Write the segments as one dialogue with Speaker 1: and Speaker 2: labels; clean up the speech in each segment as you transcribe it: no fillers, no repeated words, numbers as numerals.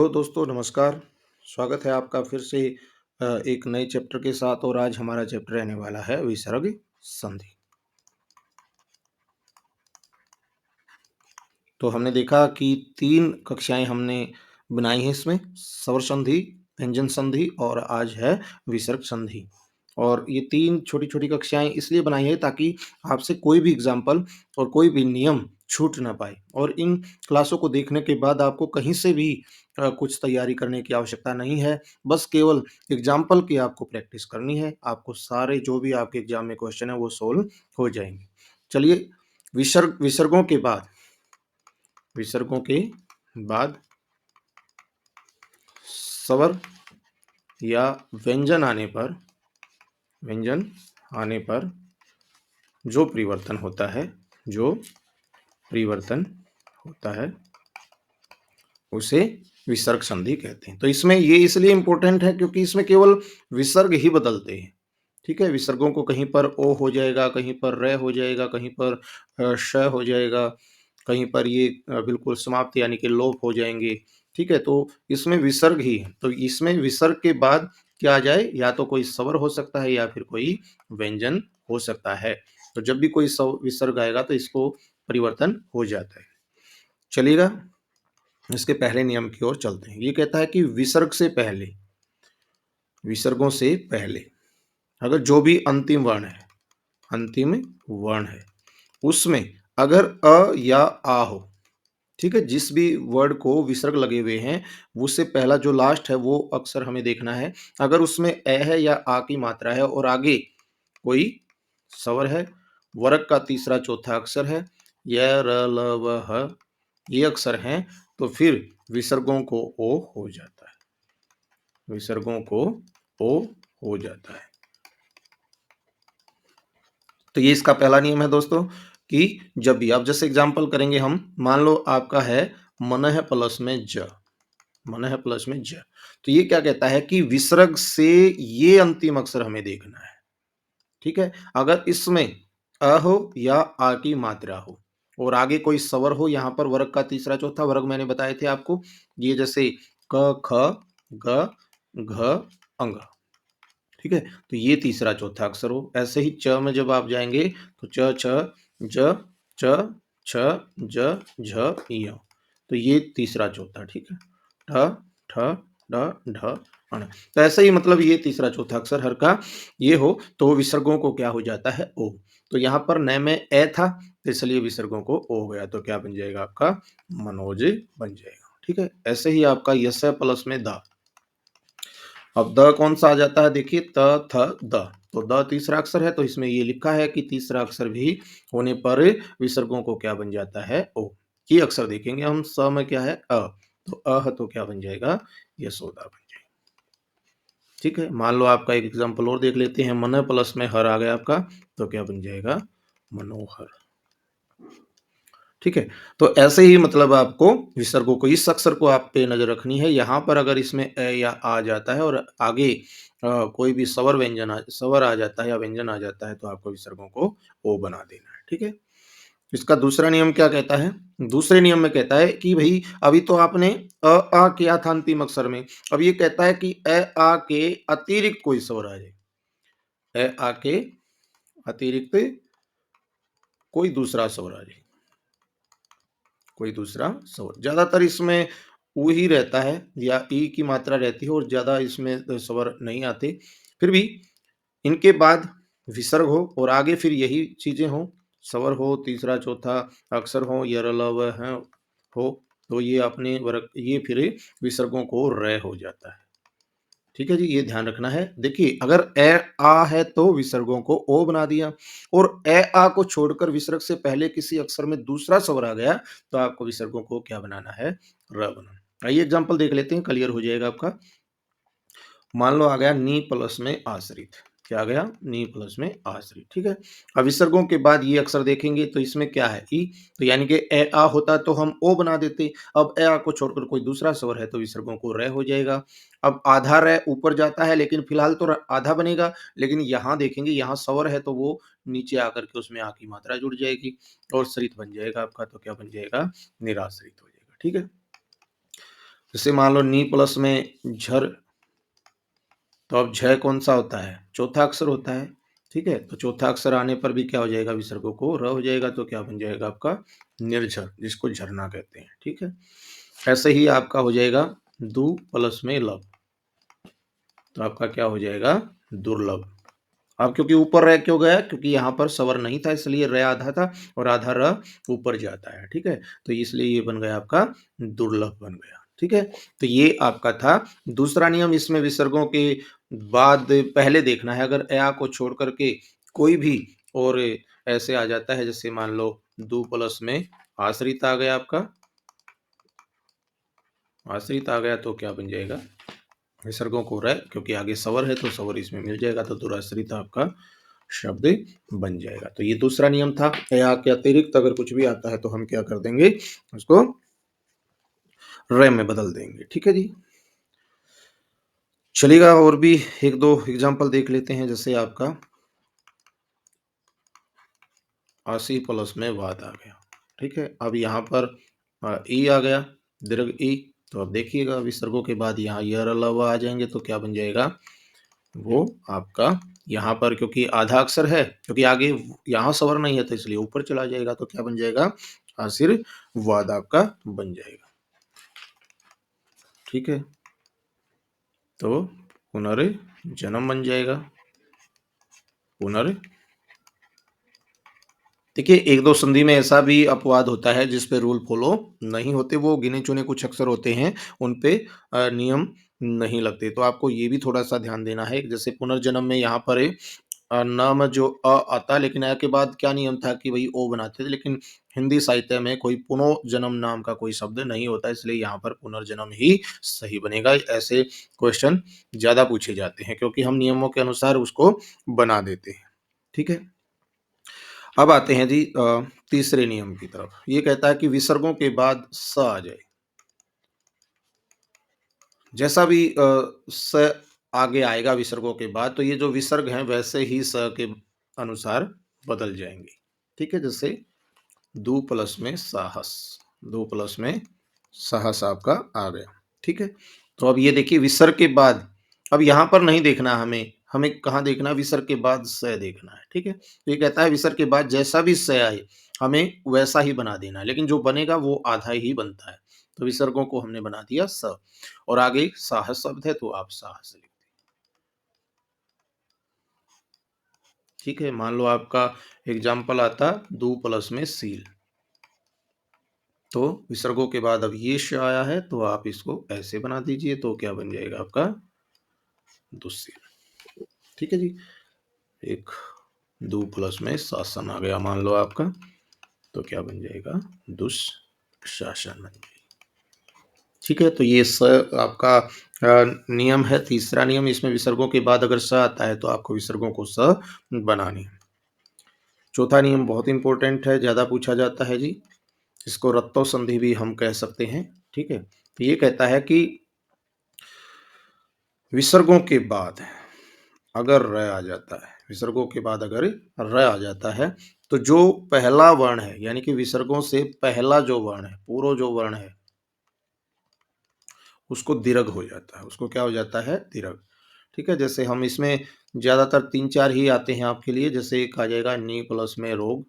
Speaker 1: तो दोस्तों नमस्कार, स्वागत है आपका फिर से एक नए चैप्टर के साथ और आज हमारा चैप्टर रहने वाला है विसर्ग संधि। तो हमने देखा कि 3 कक्षाएँ हमने बनाई हैं इसमें, स्वर संधि, व्यंजन संधि और आज है विसर्ग संधि। और ये 3 छोटी-छोटी कक्षाएँ इसलिए बनाई हैं ताकि आपसे कोई भी एग्ज़ाम्पल और कोई भी नियम छूट ना पाए और इन क्लासों को देखने के बाद आपको कहीं से भी कुछ तैयारी करने की आवश्यकता नहीं है। बस केवल एग्ज़ाम्पल की आपको प्रैक्टिस करनी है। आपको सारे जो भी आपके एग्ज़ाम में क्वेश्चन है वो सॉल्व हो जाएँगे। चलिए विसर्गों के बाद स्वर या व्यंजन आने पर जो परिवर्तन होता है उसे विसर्ग संधि कहते हैं। तो इसमें ये इसलिए इम्पोर्टेंट है क्योंकि इसमें केवल विसर्ग ही बदलते हैं। ठीक है? विसर्गों को कहीं पर ओ हो जाएगा, कहीं पर रे हो जाएगा, कहीं पर श हो जाएगा, कहीं पर ये बिल्कुल समाप्त यानी कि लोप हो जाएँगे। ठीक है? तो इसमें विसर्ग ही है। तो इसमें विसर्ग के बाद क्या आ जाए, या तो कोई स्वर हो सकता है या फिर कोई व्यंजन हो सकता है। तो जब भी कोई विसर्ग आएगा तो इसको परिवर्तन हो जाता है। चलिएगा, इसके पहले नियम की ओर चलते हैं। ये कहता है कि विसर्गों से पहले अगर जो भी अंतिम वर्ण है, उसमें अगर अ या आ हो, ठीक है? जिस भी वर्ड को विसर्ग लगे हुए हैं, उससे पहला जो लास्ट है वो अक्षर हमें देखना है। अगर उसमें ए है या आ की मात्रा है और आगे कोई स्वर है, वर्ग का तीसरा चौथा अक्षर है, य, र, ल, व, ह ये अक्षर हैं, तो फिर विसर्गों को ओ हो जाता है। विसर्गों को ओ हो जाता है। तो ये इसका पहला नियम है दोस्तों कि जब भी आप जैसे एग्जाम्पल करेंगे हम, मान लो आपका है मनः प्लस में ज, मनः प्लस में ज। तो ये क्या कहता है कि विसर्ग से ये अंतिम अक्षर हमें देखना है। ठीक है? अगर इसमें अ हो या आ की मात्रा हो और आगे कोई स्वर हो, यहाँ पर वर्ग का तीसरा चौथा वर्ग मैंने बताए थे आपको, ये जैसे क, ख, ग, घ, अंग। ठीक है? तो ये तीसरा चौथा अक्षर हो। ऐसे ही च में जब आप जाएँगे तो च, छ, ज, च, छ, ज, झ, य। तो ये तीसरा चौथा, ठीक है? ठ, ठ, ड, ढ, अण। तो ऐसे ही मतलब ये तीसरा चौथा अक्षर हर का ये हो तो विसर्गों को क्या हो जाता है? ओ। तो यहाँ पर न में ए था, तो इसलिए विसर्गों को ओ हो गया। तो क्या बन जाएगा आपका? मनोज बन जाएगा। ठीक है? ऐसे ही आपका यस प्लस में द। अब द कौन सा आ जाता है? देखिए त, थ, द। तो द तीसरा अक्षर है तो इसमें ये लिखा है कि तीसरा अक्षर भी होने पर विसर्गों को क्या बन जाता है? ओ। ये अक्षर देखेंगे हम, स में क्या है? अ। तो अ तो क्या बन जाएगा? यशोदा बन जाएगा। ठीक है? मान लो आपका एक एग्जाम्पल और देख लेते हैं, मन प्लस में हर आ गया आपका, तो क्या बन जाएगा? मनोहर। ठीक है? तो ऐसे ही मतलब आपको विसर्गों को, इस अक्षर को आप पे नज़र रखनी है। यहाँ पर अगर इसमें ए या आ जाता है और आगे कोई भी स्वर आ जाता है या व्यंजन आ जाता है तो आपको विसर्गों को ओ बना देना है। ठीक है? इसका दूसरा नियम क्या कहता है? दूसरे नियम में कहता है कि भई अभी तो आपने आ किया था अंतिम अक्षर में। अब ये कहता है कि आ के अतिरिक्त कोई स्वर आ जाए। आ के अतिरिक्त कोई दूसरा स्वर आ जाए। कोई दूसरा स्वर। ज़्यादातर इसमें ऊ ही रहता है या ई की मात्रा रहती है और ज़्यादा इसमें स्वर नहीं आते। फिर भी इनके बाद विसर्ग हो और आगे फिर यही चीज़ें हों, स्वर हो, तीसरा चौथा अक्षर हो, य, र, ल, व, ह हो, तो ये अपने वर्ग ये फिर विसर्गों को रे हो जाता है। ठीक है जी, ये ध्यान रखना है। देखिए अगर ए आ है तो विसर्गों को ओ बना दिया और ए आ को छोड़कर विसर्ग से पहले किसी अक्षर में दूसरा स्वर आ गया तो आपको विसर्गों को क्या बनाना है? र बनाना। आइए एग्जांपल देख लेते हैं, क्लियर हो जाएगा आपका। मान लो आ गया नी प्लस में आश्रित। क्या आ गया? नी प्लस में आश्रित। ठीक है? अब विसर्गों के बाद ये अक्षर देखेंगे तो इसमें क्या है? ई। तो यानी कि ए आ होता तो हम ओ बना देते। अब ए आ को छोड़कर कोई दूसरा स्वर है तो विसर्गों को रे हो जाएगा। अब आधा रे ऊपर जाता है लेकिन फिलहाल तो आधा बनेगा, लेकिन यहाँ देखेंगे यहाँ स्वर है तो वो नीचे आकर के उसमें आ की मात्रा जुड़ जाएगी और श्रित बन जाएगा आपका। तो क्या बन जाएगा? निराश्रित हो जाएगा। ठीक है? जैसे मान लो नी प्लस में झर, तो अब झ कौन-सा होता है? चौथा अक्षर होता है, ठीक है? तो चौथा अक्षर आने पर भी क्या हो जाएगा विसर्गों को र हो जाएगा, तो क्या बन जाएगा आपका निर्झर, जिसको झरना कहते हैं, ठीक है? ऐसे ही आपका हो जाएगा दु प्लस में लब, तो आपका क्या हो जाएगा दुर्लभ। अब क्योंकि ऊपर रह क्यों गया? क्योंकि यहाँ पर स्वर नहीं था, इसलिए र आधा था और आधा र ऊपर जाता है, ठीक है? तो इसलिए ये बन गया आपका दुर्लभ बन गया, ठीक है? तो ये आपका था दूसरा नियम। इसमें विसर्गों के बाद पहले देखना है, अगर अ को छोड़ करके कोई भी और ऐसे आ जाता है, जैसे मान लो दु प्लस में आश्रित आ गया आपका, आश्रित आ गया तो क्या बन जाएगा विसर्गों को र, क्योंकि आगे स्वर है तो स्वर इसमें मिल जाएगा, तो दुराश्रित आपका शब्द बन जाएगा। तो ये दूसरा नियम था। या के अतिरिक्त अगर कुछ भी आता है तो हम क्या कर देंगे, उसको र में बदल देंगे, ठीक है जी। चलिएगा और भी एक दो एग्जांपल देख लेते हैं। जैसे आपका आशी प्लस में वाद आ गया, ठीक है? अब यहाँ पर ई आ गया, दीर्घ ई। तो अब देखिएगा विसर्गों के बाद यहाँ य र ल व आ जाएंगे, तो क्या बन जाएगा वो आपका, यहाँ पर क्योंकि आधा अक्षर है, क्योंकि आगे यहाँ स्वर नहीं है तो इसलिए ऊपर चला जाएगा, तो क्या बन जाएगा आशीर्वाद आपका बन जाएगा, ठीक है? तो पुनर्जन्म बन जाएगा। पुनर् देखिए, एक दो संधि में ऐसा भी अपवाद होता है जिस पे रूल फॉलो नहीं होते, वो गिने चुने कुछ अक्षर होते हैं, उन पे नियम नहीं लगते, तो आपको ये भी थोड़ा सा ध्यान देना है। जैसे पुनर्जन्म में यहाँ पर न में जो आता है, लेकिन के बाद क्या नियम था कि भाई ओ बनाते थे, लेकिन हिंदी साहित्य में कोई पुनर्जन्म नाम का कोई शब्द नहीं होता, इसलिए यहाँ पर पुनर्जन्म ही सही बनेगा। ऐसे क्वेश्चन ज्यादा पूछे जाते हैं क्योंकि हम नियमों के अनुसार उसको बना देते हैं, ठीक है? अब आते हैं जी तीसरे नियम की तरफ। ये कहता है कि विसर्गों के बाद स आ जाए। जैसा भी स आगे आएगा विसर्गों के बाद, तो ये जो विसर्ग हैं वैसे ही स के अनुसार बदल जाएंगे, ठीक है? जैसे दु प्लस में साहस, दो प्लस में साहस आपका आ गया, ठीक है? तो अब ये देखिए विसर्ग के बाद, अब यहाँ पर नहीं देखना हमें, हमें कहाँ देखना है? विसर्ग के बाद स देखना है, ठीक है? तो ये कहता है विसर्ग के बाद जैसा भी स आए हमें वैसा ही बना देना है, लेकिन जो बनेगा वो आधा ही बनता है। तो विसर्गों को हमने बना दिया स, और आगे साहस शब्द है तो आप साहस लिख, ठीक है? मान लो आपका एग्जाम्पल आता दु प्लस में सील, तो विसर्गों के बाद अब ये श आया है तो आप इसको ऐसे बना दीजिए, तो क्या बन जाएगा आपका दुस्सील, ठीक है जी? एक दु प्लस में शासन आ गया मान लो आपका, तो क्या बन जाएगा दुष्शासन बन जाएगा, ठीक है? तो ये स आपका नियम है, तीसरा नियम। इसमें विसर्गों के बाद अगर स आता है तो आपको विसर्गों को स बनानी है। चौथा नियम बहुत इंपॉर्टेंट है, ज्यादा पूछा जाता है जी, इसको रत्तो संधि भी हम कह सकते हैं, ठीक है? तो ये कहता है कि विसर्गों के बाद अगर र आ जाता है, विसर्गों के बाद अगर र आ जाता है, तो जो पहला वर्ण है, यानी कि विसर्गों से पहला जो वर्ण है, पूर्व जो वर्ण है, उसको दीर्घ हो जाता है। उसको क्या हो जाता है? दीर्घ, ठीक है? जैसे हम इसमें ज्यादातर 3-4 ही आते हैं आपके लिए। जैसे एक आ जाएगा नी प्लस में रोग,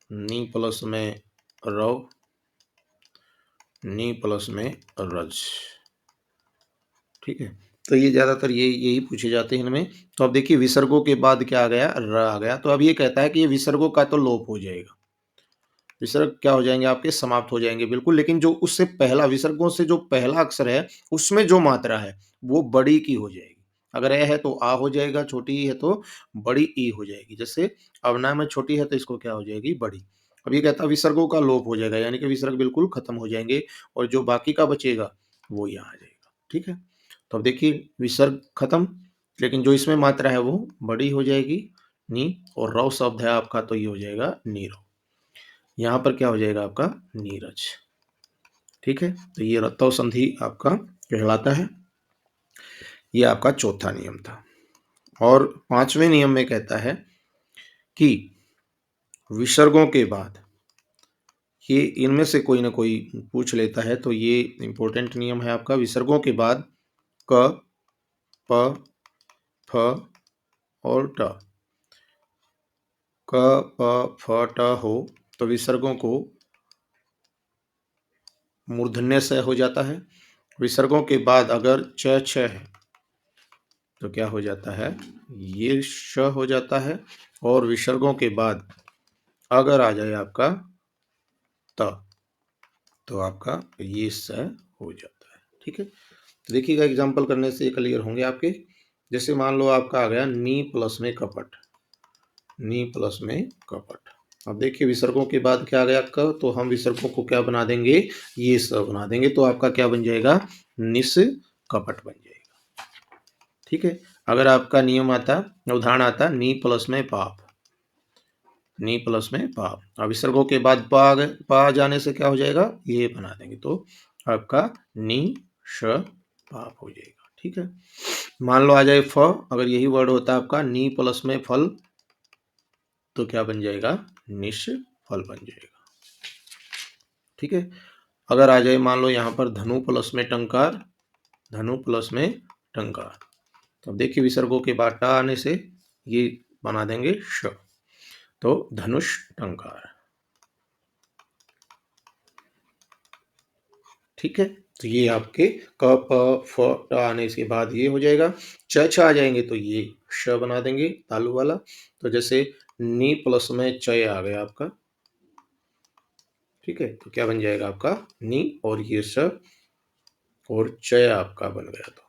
Speaker 1: नी प्लस में रव, नी प्लस में रज, ठीक है? तो ये ज्यादातर यही पूछे जाते हैं इनमें। तो अब देखिए विसर्गों के बाद क्या आ गया? र आ गया। तो अब ये कहता है कि ये विसर्गों का तो लोप हो जाएगा, विसर्ग क्या हो जाएंगे आपके? समाप्त हो जाएंगे बिल्कुल, लेकिन जो उससे पहला, विसर्गों से जो पहला अक्षर है उसमें जो मात्रा है वो बड़ी की हो जाएगी। अगर ए है तो आ हो जाएगा, छोटी ई है तो बड़ी ई हो जाएगी। जैसे अवना में छोटी है तो इसको क्या हो जाएगी? बड़ी। अब ये कहता है विसर्गों का लोप हो जाएगा, यानी कि विसर्ग बिल्कुल खत्म हो जाएंगे और जो बाकी का बचेगा वो यहाँ आ जाएगा, ठीक है? तो अब देखिए विसर्ग खत्म, लेकिन जो इसमें मात्रा है वो बड़ी हो जाएगी, नी, और रव शब्द है आपका तो ये हो जाएगा नीरव। यहाँ पर क्या हो जाएगा आपका? नीरज, ठीक है? तो ये रत्तव संधि आपका कहलाता है। ये आपका चौथा नियम था। और पांचवें नियम में कहता है कि विसर्गों के बाद ये इनमें से कोई ना कोई पूछ लेता है, तो ये इम्पोर्टेंट नियम है आपका। विसर्गों के बाद क, प, फ और ट। क, प, फ, ट हो तो विसर्गों को मूर्धन्य स हो जाता है। विसर्गों के बाद अगर च, छ है तो क्या हो जाता है, ये श हो जाता है। और विसर्गों के बाद अगर आ जाए आपका त, तो आपका ये स हो जाता है। ठीक है, तो देखिएगा एग्जाम्पल करने से क्लियर होंगे आपके। जैसे मान लो आपका आ गया नी प्लस में कपट, नी प्लस में कपट। अब देखिए विसर्गों के बाद क्या आ गया क, तो हम विसर्गों को क्या बना देंगे, ये स बना देंगे, तो आपका क्या बन जाएगा, निस कपट बन जाएगा। ठीक है, अगर आपका नियम आता, उदाहरण आता नी प्लस में पाप, नी प्लस में पाप, अब विसर्गों के बाद पा जाने से क्या हो जाएगा, ये बना देंगे, तो आपका नी श पाप हो जाएगा। ठीक है, मान लो आ जाए फ, अगर यही वर्ड होता आपका नी प्लस में फल, तो क्या बन जाएगा, निश फल बन जाएगा। ठीक है, अगर आ जाए मान लो यहाँ पर धनु प्लस में टंकार, धनु प्लस में टंकार, तो अब देखिए विसर्गों के बाद टा आने से ये बना देंगे श, तो धनुष टंकार। ठीक है, तो ये आपके क, प, फ, ट आने के बाद ये हो जाएगा। च, छ आ जाएंगे तो ये श बना देंगे तालु वाला। तो जैसे नी प्लस में चय आ गया आपका। ठीक है, तो क्या बन जाएगा आपका नी और ये स और चय आपका बन गया। तो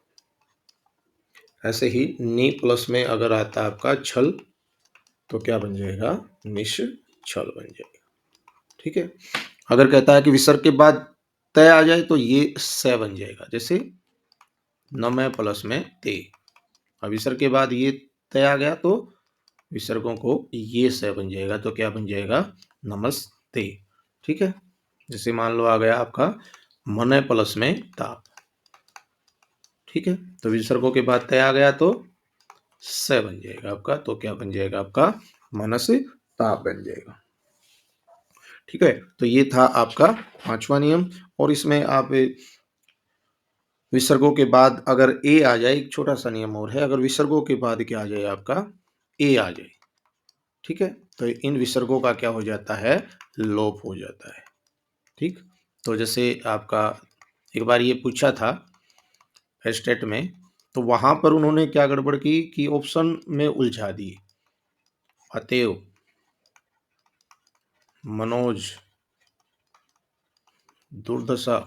Speaker 1: ऐसे ही नी प्लस में अगर आता आपका छल, तो क्या बन जाएगा, निश छल बन जाएगा। ठीक है, अगर कहता है कि विसर्ग के बाद तय आ जाए तो ये स बन जाएगा। जैसे नमः प्लस में ते, अब विसर्ग के बाद ये तय आ गया तो विसर्गों को ये स बन जाएगा, तो क्या बन जाएगा, नमस्ते। ठीक है, जैसे मान लो आ गया आपका मन प्लस में ताप। ठीक है, तो विसर्गों के बाद तय आ गया तो स बन जाएगा आपका, तो क्या बन जाएगा आपका, मनस ताप बन जाएगा। ठीक है, तो ये था आपका पांचवा नियम। और इसमें आप विसर्गों के बाद अगर ए आ जाए, एक छोटा सा नियम और है, अगर विसर्गों के बाद क्या आ जाए आपका, ए आ जाए, ठीक है, तो इन विसर्गों का क्या हो जाता है, लोप हो जाता है। ठीक, तो जैसे आपका एक बार ये पूछा था स्टेट में, तो वहां पर उन्होंने क्या गड़बड़ की कि ऑप्शन में उलझा दिए, अतएव, मनोज, दुर्दशा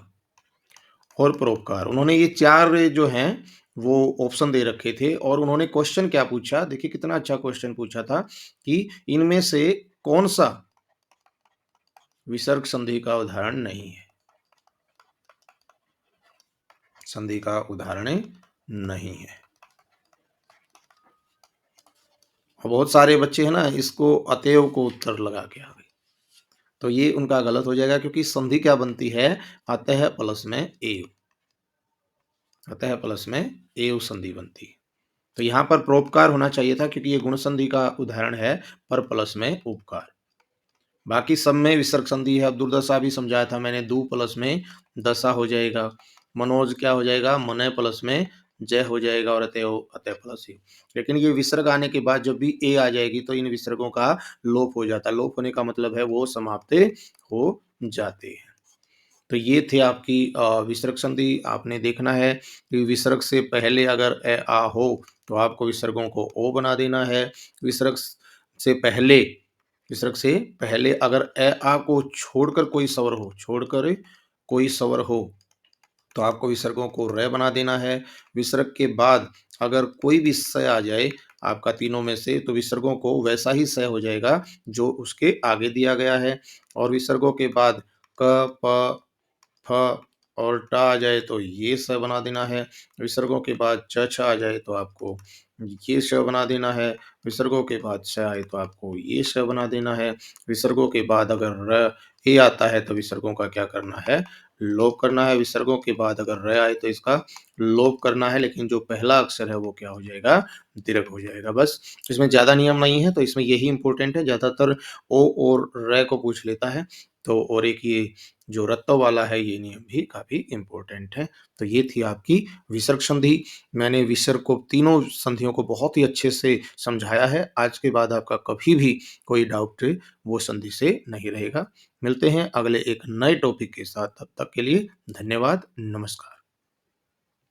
Speaker 1: और परोपकार, उन्होंने ये चार जो हैं वो ऑप्शन दे रखे थे। और उन्होंने क्वेश्चन क्या पूछा, देखिए कितना अच्छा क्वेश्चन पूछा था कि इनमें से कौन सा विसर्ग संधि का उदाहरण नहीं है, संधि का उदाहरण नहीं है। और बहुत सारे बच्चे हैं ना, इसको अतएव को उत्तर लगा के आ गए, तो ये उनका गलत हो जाएगा, क्योंकि संधि क्या बनती है, अतः प्लस में एव, अतः प्लस में एव संधि बनती है। तो यहाँ पर परोपकार होना चाहिए था, क्योंकि ये गुण संधि का उदाहरण है, पर प्लस में उपकार। बाकी सब में विसर्ग संधि है। अब दुर्दशा भी समझाया था मैंने, दु प्लस में दशा हो जाएगा। मनोज क्या हो जाएगा, मन प्लस में जय हो जाएगा, और अतः अतः प्लस ही। लेकिन ये विसर्ग आने के बाद जब भी ए आ जाएगी तो इन विसर्गों का लोप हो जाता है। लोप होने का मतलब है वो समाप्त हो जाते हैं। तो ये थे आपकी विसर्ग संधि। आपने देखना है कि विसर्ग से पहले अगर ए आ हो तो आपको विसर्गों को ओ बना देना है। विसर्ग से पहले, विसर्ग से पहले अगर ए आ को छोड़कर कोई स्वर हो, छोड़कर कोई स्वर हो, तो आपको विसर्गों को रे बना देना है। विसर्ग के बाद अगर कोई भी स आ जाए आपका तीनों में से, तो विसर्गों को वैसा ही स हो जाएगा जो उसके आगे दिया गया है। और विसर्गों के बाद क, प, फ और ट आ जाए तो ये स बना देना है। विसर्गों के बाद च, छ आ जाए तो आपको ये श बना देना है। विसर्गों के बाद श आए तो आपको ये श बना देना है। विसर्गों के बाद अगर र ए आता है तो विसर्गों का क्या करना है, लोप करना है। विसर्गों के बाद अगर र आए तो इसका लोप करना है, लेकिन जो पहला अक्षर है वो क्या हो जाएगा, दीर्घ हो जाएगा। बस इसमें ज़्यादा नियम नहीं है, तो इसमें यही इंपॉर्टेंट है। ज़्यादातर ओ और र को पूछ लेता है, तो और एक ये जो रत्तों वाला है ये नियम भी काफ़ी इम्पोर्टेंट है। तो ये थी आपकी विसर्ग संधि। मैंने विसर्ग को तीनों संधियों को बहुत ही अच्छे से समझाया है। आज के बाद आपका कभी भी कोई डाउट वो संधि से नहीं रहेगा। मिलते हैं अगले एक नए टॉपिक के साथ, तब तक के लिए धन्यवाद, नमस्कार।